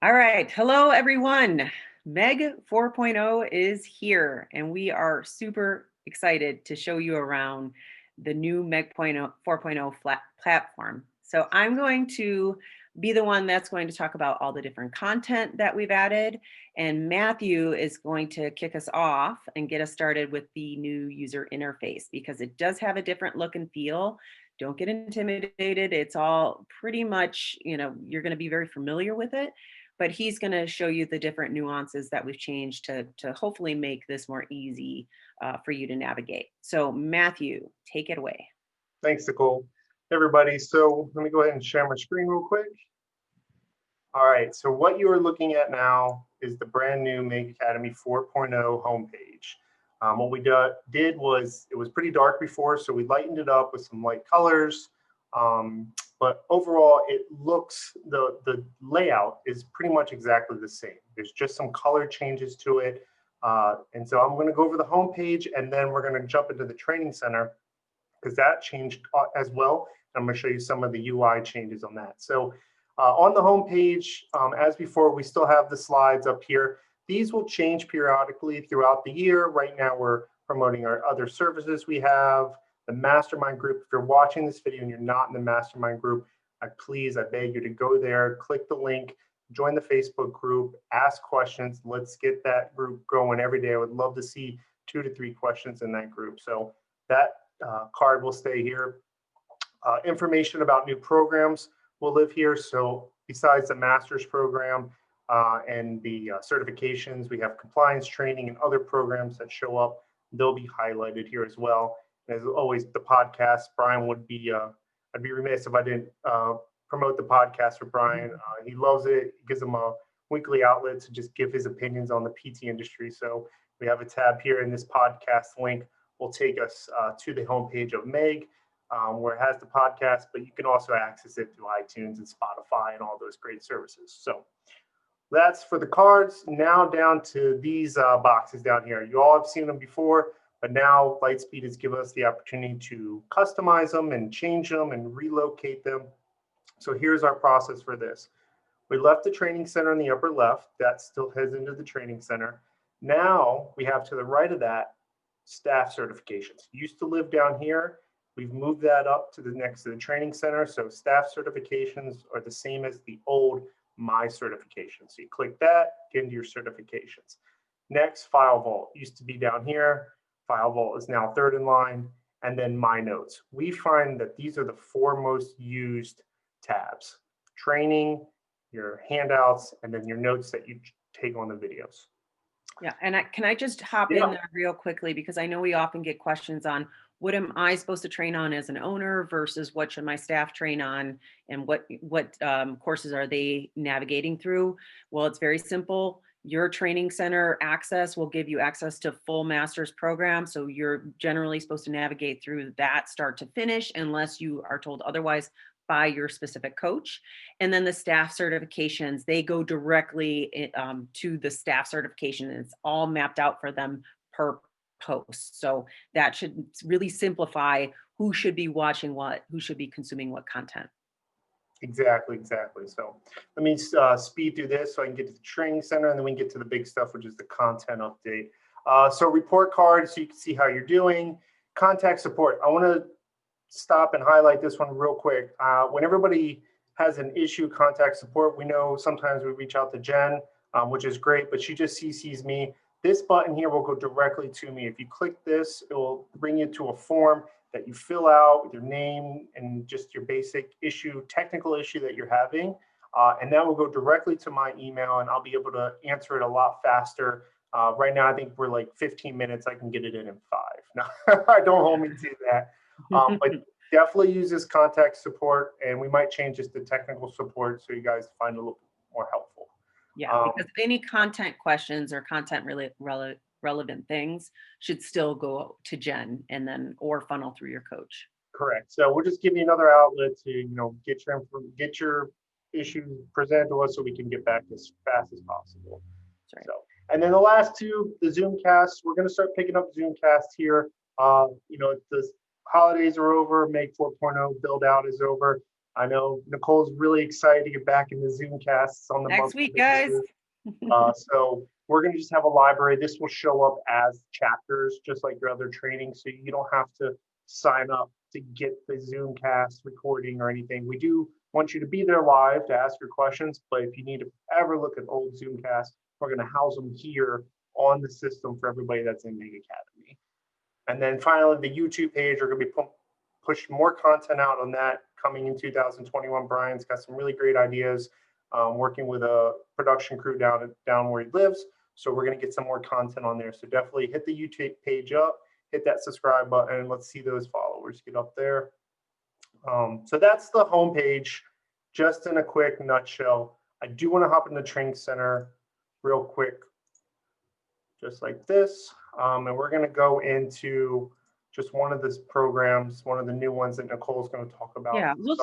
All right. Hello, everyone. MEG 4.0 is here, and we are super excited to show you around the new MEG 4.0 platform. So I'm going to be the one that's going to talk about all the different content that we've added, and Matthew is going to kick us off and get us started with the new user interface because it does have a different look and feel. Don't get intimidated. It's all pretty much, you're going to be very familiar with it, but he's going to show you the different nuances that we've changed to hopefully make this more easy for you to navigate. So Matthew, take it away. Thanks, Nicole. Hey, everybody, so let me go ahead and share my screen real quick. All right, so what you are looking at now is the brand new MEG Academy 4.0 homepage. What we did was, it was pretty dark before, so we lightened it up with some light colors. But overall, it looks, the layout is pretty much exactly the same. There's just some color changes to it. And so I'm going to go over the homepage, and then we're going to jump into the training center because that changed as well. I'm going to show you some of the UI changes on that. So on the home page, as before, we still have the slides up here. These will change periodically throughout the year. Right now, we're promoting our other services we have, the mastermind group. If you're watching this video and you're not in the mastermind group, I beg you to go there, click the link, join the Facebook group, ask questions. Let's get that group going every day. I would love to see 2 to 3 questions in that group. So that card will stay here. Information about new programs will live here. So besides the master's program and the certifications, we have compliance training and other programs that show up. They'll be highlighted here as well. And as always, the podcast, Brian would be, I'd be remiss if I didn't promote the podcast for Brian. He loves it. It gives him a weekly outlet to just give his opinions on the PT industry. So we have a tab here in this podcast link will take us to the homepage of MEG, where it has the podcast, but you can also access it through iTunes and Spotify and all those great services. So that's for the cards. Now down to these boxes down here. You all have seen them before, but now Lightspeed has given us the opportunity to customize them and change them and relocate them. So here's our process for this. We left the training center in the upper left. That still heads into the training center. Now we have to the right of that staff certifications. Used to live down here. We've moved that up to the next to the training center. So staff certifications are the same as the old My Certification. So you click that, get into your certifications. Next, File Vault used to be down here. File Vault is now third in line. And then My Notes. We find that these are the 4 most used tabs: training, your handouts, and then your notes that you take on the videos. Yeah, and can I just hop in there real quickly, because I know we often get questions on what am I supposed to train on as an owner versus what should my staff train on, and what courses are they navigating through? Well, it's very simple. Your training center access will give you access to full master's program. So you're generally supposed to navigate through that start to finish unless you are told otherwise by your specific coach. And then the staff certifications, they go directly to the staff certification, and it's all mapped out for them per post. So that should really simplify who should be watching what, who should be consuming what content. Exactly. So let me speed through this so I can get to the training center, and then we can get to the big stuff, which is the content update. So report card, so you can see how you're doing. Contact support. I want to stop and highlight this one real quick. When everybody has an issue, contact support, we know sometimes we reach out to Jen, which is great, but she just CCs me. This button here will go directly to me. If you click this, it will bring you to a form that you fill out with your name and just your basic issue, technical issue that you're having. And that will go directly to my email, and I'll be able to answer it a lot faster. Right now, I think we're like 15 minutes. I can get it in 5. Now, don't hold me to that. But definitely use this contact support, and we might change this to technical support so you guys find it a little more helpful. Yeah, because any content questions or content really relevant things should still go to Jen and then or funnel through your coach. Correct. So we'll just give you another outlet to get your issues presented to us so we can get back as fast as possible. Right. So, and then the last 2, the Zoomcasts. We're going to start picking up Zoomcasts here. The holidays are over. MEG 4.0 build out is over. I know Nicole's really excited to get back into Zoomcasts on the Next monthly week, guys. basis. So we're going to just have a library. This will show up as chapters, just like your other training. So you don't have to sign up to get the Zoomcast recording or anything. We do want you to be there live to ask your questions, but if you need to ever look at old Zoomcasts, we're going to house them here on the system for everybody that's in MEG Academy. And then finally, the YouTube page, we're going to be pushing more content out on that coming in 2021. Brian's got some really great ideas, working with a production crew down where he lives. So we're going to get some more content on there. So definitely hit the YouTube page up, hit that subscribe button, and let's see those followers get up there. So that's the homepage, just in a quick nutshell. I do want to hop in the training center real quick, just like this. And we're going to go into just one of these programs, one of the new ones that Nicole's going to talk about. Yeah, I'm going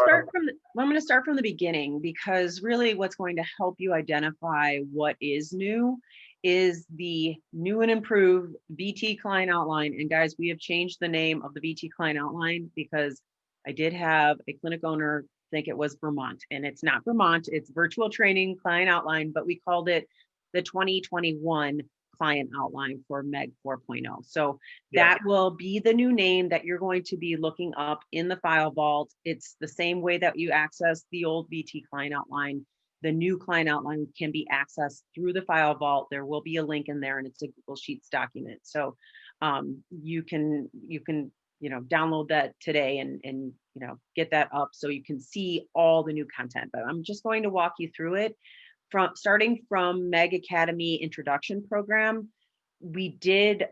to start from the beginning, because really what's going to help you identify what is new is the new and improved VT client outline. And guys, we have changed the name of the VT client outline because I did have a clinic owner think it was Vermont, and it's not Vermont, it's virtual training client outline, but we called it the 2021 client outline for MEG 4.0. So that will be the new name that you're going to be looking up in the file vault. It's the same way that you access the old VT client outline. The new client outline can be accessed through the file vault. There will be a link in there, and it's a Google Sheets document. So you can download that today and get that up so you can see all the new content. But I'm just going to walk you through it. Starting from MEG Academy Introduction Program, we did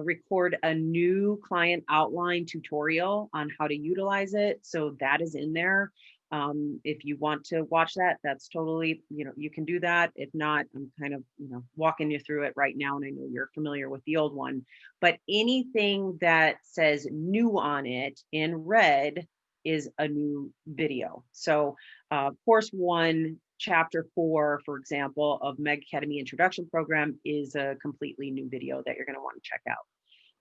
record a new client outline tutorial on how to utilize it. So that is in there. If you want to watch that, that's totally, you can do that. If not, I'm kind of, walking you through it right now. And I know you're familiar with the old one, but anything that says new on it in red is a new video. So course 1, chapter 4, for example, of MEG Academy Introduction Program is a completely new video that you're going to want to check out.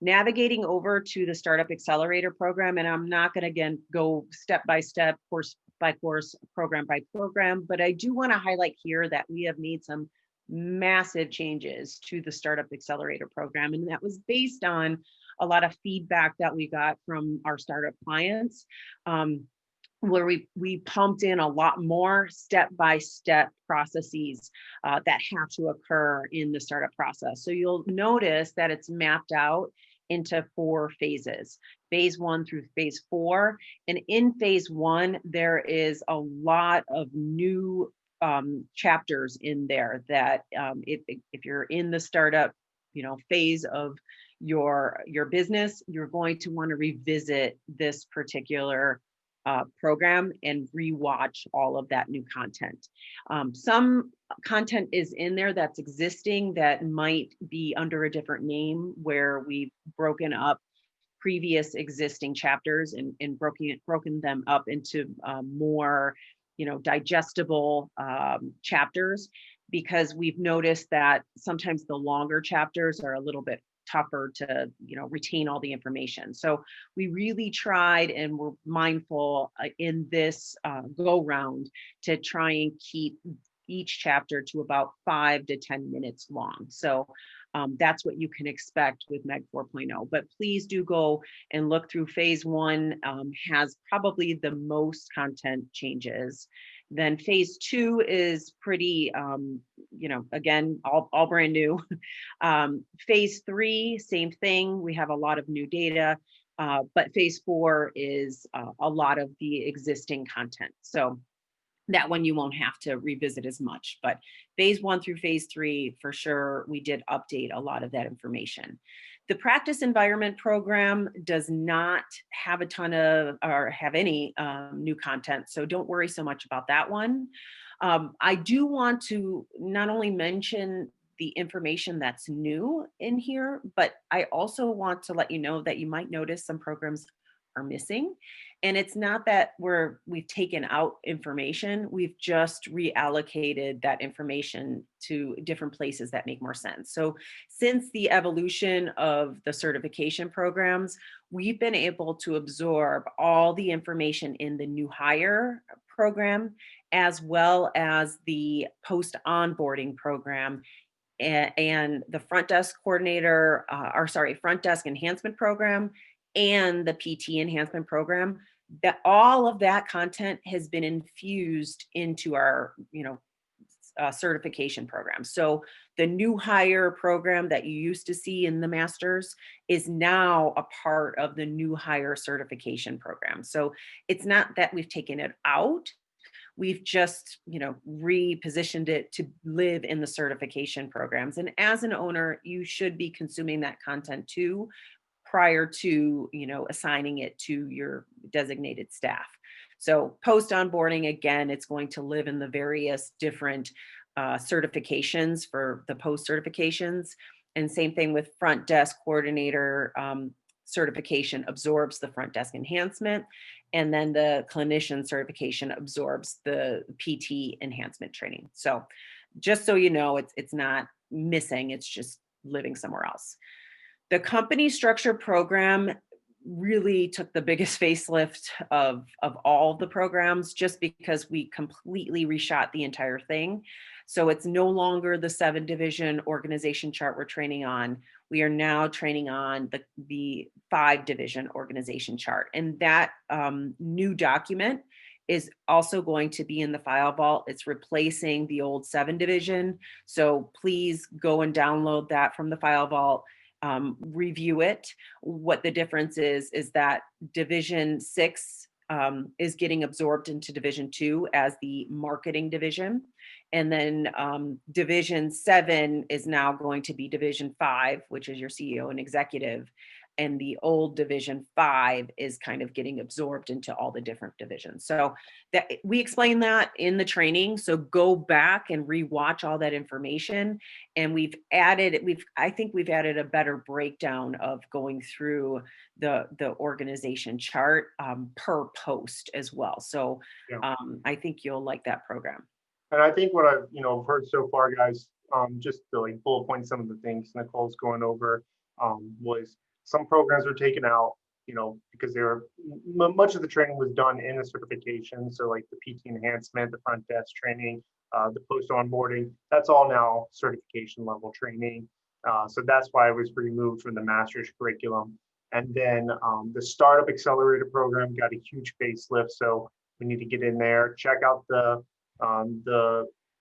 Navigating over to the Startup Accelerator program, and I'm not going to again go step by step, course by course, program by program, but I do want to highlight here that we have made some massive changes to the Startup Accelerator program, and that was based on a lot of feedback that we got from our startup clients. Where we pumped in a lot more step-by-step processes that have to occur in the startup process. So you'll notice that it's mapped out into 4 phases, phase 1 through phase 4. And in phase 1, there is a lot of new chapters in there that if you're in the startup, phase of your business, you're going to want to revisit this particular program and rewatch all of that new content. Some content is in there that's existing that might be under a different name, where we've broken up previous existing chapters and broken them up into more, digestible chapters, because we've noticed that sometimes the longer chapters are a little bit tougher to retain all the information. So we really tried, and we're mindful in this go round to try and keep each chapter to about 5 to 10 minutes long. So that's what you can expect with MEG 4.0. But please do go and look through phase 1, has probably the most content changes. Then phase 2 is pretty, again, all brand new. Phase 3, same thing. We have a lot of new data, but phase 4 is a lot of the existing content. So that one you won't have to revisit as much, but phase 1 through phase 3, for sure, we did update a lot of that information. The practice environment program does not have a ton of, or have any new content, so don't worry so much about that one. I do want to not only mention the information that's new in here, but I also want to let you know that you might notice some programs are missing. And it's not that we've taken out information, we've just reallocated that information to different places that make more sense. So since the evolution of the certification programs, we've been able to absorb all the information in the new hire program, as well as the post onboarding program and the front desk coordinator, or sorry, front desk enhancement program and the PT enhancement program. That all of that content has been infused into our, certification program. So the new hire program that you used to see in the masters is now a part of the new hire certification program. So it's not that we've taken it out. We've just, repositioned it to live in the certification programs. And as an owner, you should be consuming that content too, prior to, assigning it to your designated staff. So post onboarding, again, it's going to live in the various different certifications for the post certifications. And same thing with front desk coordinator certification absorbs the front desk enhancement. And then the clinician certification absorbs the PT enhancement training. So just so you know, it's not missing, it's just living somewhere else. The company structure program really took the biggest facelift of all of the programs, just because we completely reshot the entire thing. So it's no longer the 7-division organization chart we're training on. We are now training on the 5-division organization chart. And that new document is also going to be in the file vault. It's replacing the old 7-division. So please go and download that from the file vault. Review it. What the difference is that Division 6 is getting absorbed into Division 2 as the marketing division. And then Division 7 is now going to be Division 5, which is your CEO and executive. And the old Division 5 is kind of getting absorbed into all the different divisions. So that we explain that in the training. So go back and rewatch all that information. And I think we've added a better breakdown of going through the organization chart per post as well. So Yeah. I think you'll like that program. And I think what I've heard so far, guys, just to like bullet point some of the things Nicole's going over, was some programs were taken out, because much of the training was done in the certification. So like the PT enhancement, the front desk training, the post onboarding, that's all now certification level training. So that's why it was removed from the master's curriculum. And then the startup accelerator program got a huge facelift. So we need to get in there, check out the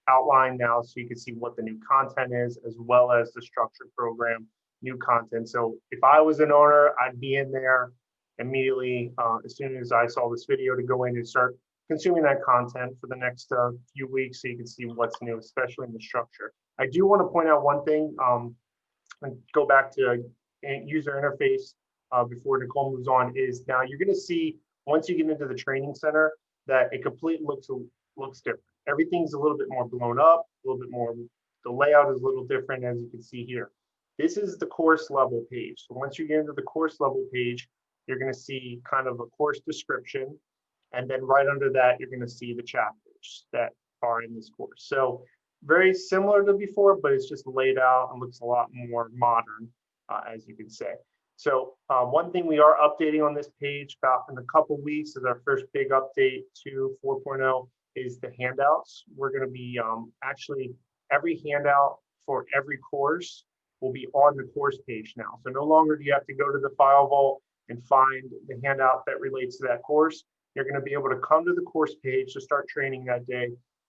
outline now so you can see what the new content is, as well as the structured program new content. So if I was an owner, I'd be in there immediately as soon as I saw this video to go in and start consuming that content for the next few weeks so you can see what's new, especially in the structure. I do want to point out one thing and go back to user interface before Nicole moves on, is now you're going to see once you get into the training center that it completely looks different. Everything's a little bit more blown up, a little bit more, the layout is a little different, as you can see here. This is the course level page. So once you get into the course level page, you're going to see kind of a course description. And then right under that, you're going to see the chapters that are in this course. So very similar to before, but it's just laid out and looks a lot more modern, as you can say. So one thing we are updating on this page about in a couple weeks is our first big update to 4.0 is the handouts. We're going to be actually every handout for every course will be on the course page now. So no longer do you have to go to the file vault and find the handout that relates to that course. You're going to be able to come to the course page to start training that day,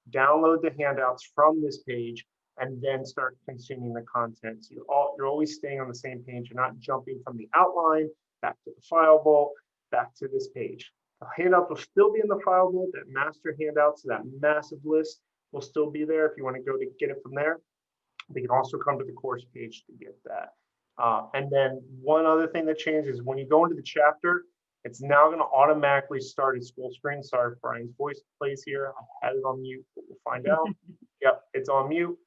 download the handouts from this page, and then start consuming the content. So you're always staying on the same page. You're not jumping from the outline back to the file vault, back to this page. The handouts will still be in the file vault. That master handouts, that massive list will still be there if you want to go to get it from there. They can also come to the course page to get that. And then one other thing that changes is when you go into the chapter, it's now going to automatically start its full screen. Sorry if Brian's voice plays here. I had it on mute, but we'll find out. Yep, it's on mute.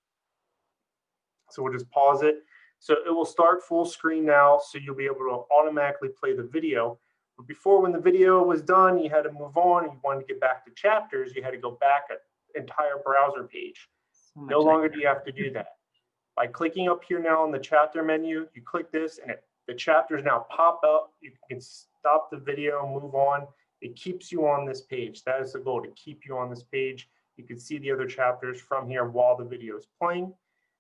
So we'll just pause it. So it will start full screen now, so you'll be able to automatically play the video. But before, when the video was done, you had to move on and you wanted to get back to chapters, you had to go back an entire browser page. No longer do you have to do that. By clicking up here now on the chapter menu, you click this and the chapters now pop up. You can stop the video, move on, It keeps you on this page. That is the goal, to keep you on this page. You can see the other chapters from here while the video is playing.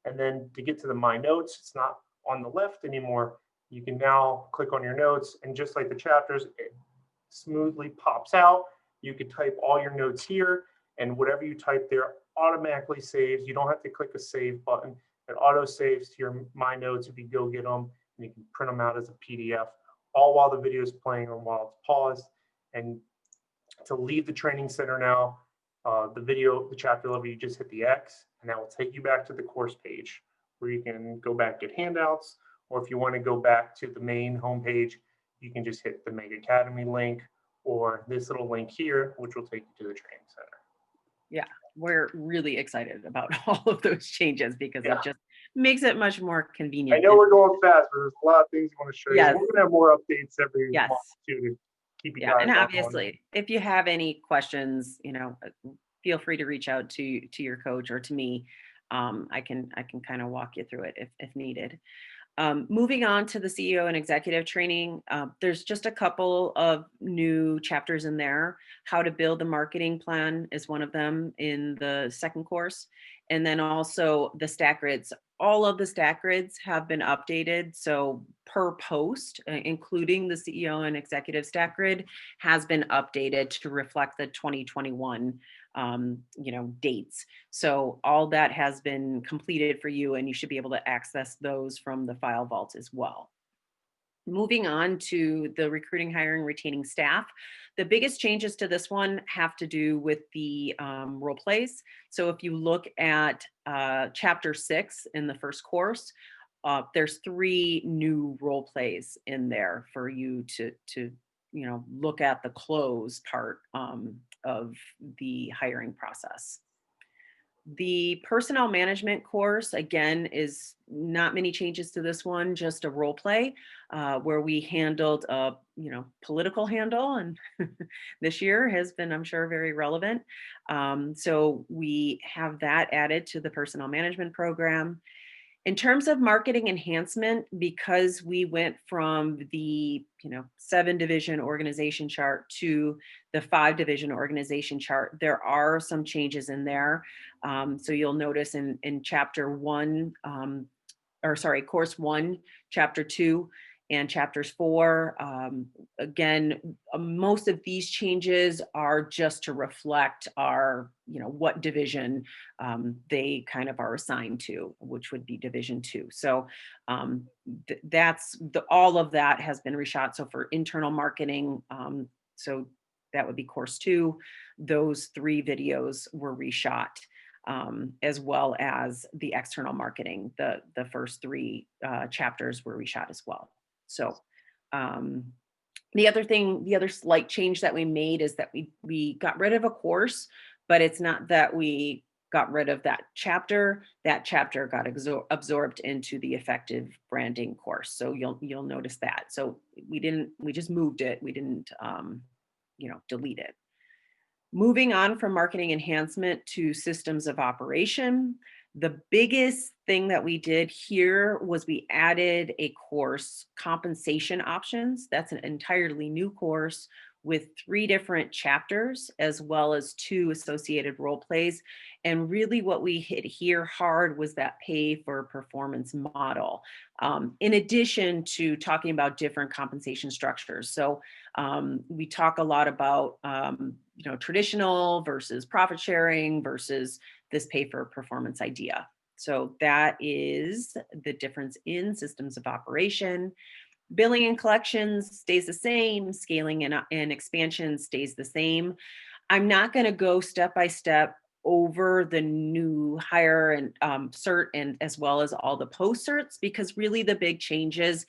And then to get to the My Notes, it's not on the left anymore. You can now click on your notes, and just like the chapters, it smoothly pops out. You can type all your notes here, and whatever you type there automatically saves. You don't have to click a save button. It auto saves to your My Notes if you go get them, and you can print them out as a PDF, all while the video is playing or while it's paused. And to leave the training center now, the chapter level, you just hit the X, and that will take you back to the course page where you can go back, get handouts, or if you want to go back to the main homepage, you can just hit the MEG Academy link or this little link here, which will take you to the training center. Yeah, we're really excited about all of those changes because Yeah. it just makes it much more convenient. I know we're going fast, but there's a lot of things we want to show you. Yes. We're going to have more updates every Yes. month too, to keep you Yeah, guys and on. obviously, if you have any questions, feel free to reach out to your coach or to me. I can kind of walk you through it if needed. Moving on to the CEO and executive training, there's just a couple of new chapters in there. How to build the marketing plan is one of them in the second course. And then also the stack grids. All of the stack grids have been updated. So per post, including the CEO and executive stack grid, has been updated to reflect the 2021 dates. So all that has been completed for you, and you should be able to access those from the file vault as well. Moving on to the recruiting, hiring, retaining staff. The biggest changes to this one have to do with the role plays. So if you look at chapter 6 in the first course, there's 3 new role plays in there for you to look at the close part of the hiring process. The personnel management course, again, is not many changes to this one, just a role play where we handled a political handle, and this year has been, I'm sure, very relevant. So we have that added to the personnel management program. In terms of marketing enhancement, because we went from the 7-division organization chart to the 5-division organization chart, there are some changes in there. So you'll notice in chapter 1, course 1, chapter 2, and chapters 4. Again, most of these changes are just to reflect our, what division they kind of are assigned to, which would be division 2. So all of that has been reshot. So for internal marketing, so that would be course 2. Those 3 videos were reshot. As well as the external marketing, the first 3 chapters were reshot as well. So the other slight change that we made is that we got rid of a course, but it's not that we got rid of that chapter. That chapter got absorbed into the effective branding course. So you'll notice that. So we just moved it. We didn't delete it. Moving on from marketing enhancement to systems of operation, the biggest thing that we did here was we added a course, compensation options. That's an entirely new course with 3 different chapters, as well as 2 associated role plays. And really what we hit here hard was that pay for performance model, in addition to talking about different compensation structures. So we talk a lot about traditional versus profit sharing versus this pay for performance idea. So that is the difference in systems of operation. Billing and collections stays the same. Scaling and expansion stays the same. I'm not going to go step by step over the new hire and cert, and as well as all the post certs, because really the big changes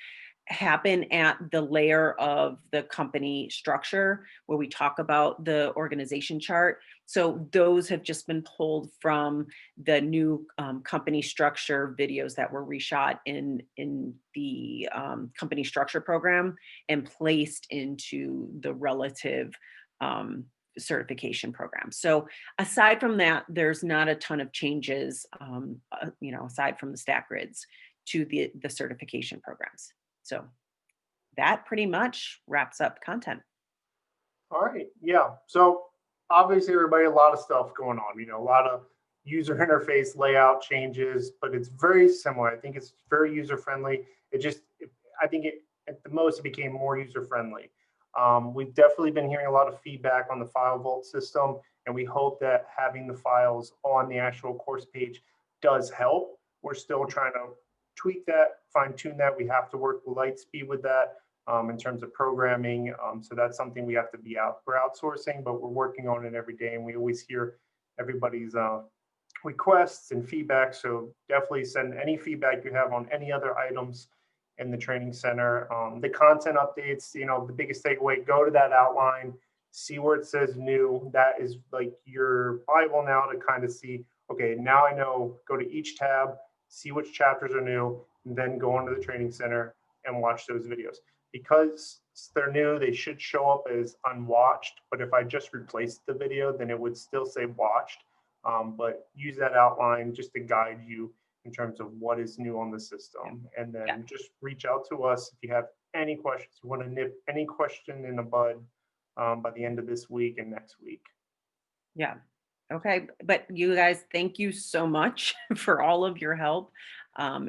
happen at the layer of the company structure where we talk about the organization chart. So those have just been pulled from the new company structure videos that were reshot in the company structure program and placed into the relative certification program. So aside from that, there's not a ton of changes, aside from the stack grids to the certification programs. So that pretty much wraps up content. All right. Yeah. So obviously, everybody, a lot of stuff going on, a lot of user interface layout changes, but it's very similar. I think it's very user friendly. I think at the most, it became more user friendly. We've definitely been hearing a lot of feedback on the file vault system, and we hope that having the files on the actual course page does help. We're still trying to tweak that, fine tune that. We have to work light speed with that in terms of programming. So that's something we're outsourcing, but we're working on it every day. And we always hear everybody's requests and feedback. So definitely send any feedback you have on any other items in the training center. The content updates, the biggest takeaway, go to that outline, see where it says new. That is like your Bible now to kind of see, okay, now I know, go to each tab, see which chapters are new, and then go into the training center and watch those videos. Because they're new, they should show up as unwatched. But if I just replaced the video, then it would still say watched. But use that outline just to guide you in terms of what is new on the system. And then just reach out to us if you have any questions. You want to nip any question in the bud by the end of this week and next week. Yeah. Okay. But you guys, thank you so much for all of your help.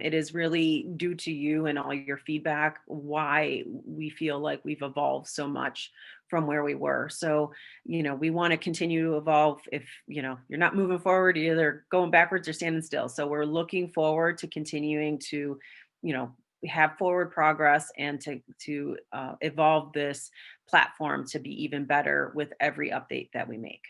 It is really due to you and all your feedback why we feel like we've evolved so much from where we were. So, we want to continue to evolve. If, you're not moving forward, you're either going backwards or standing still. So we're looking forward to continuing to, you know, have forward progress and to evolve this platform to be even better with every update that we make.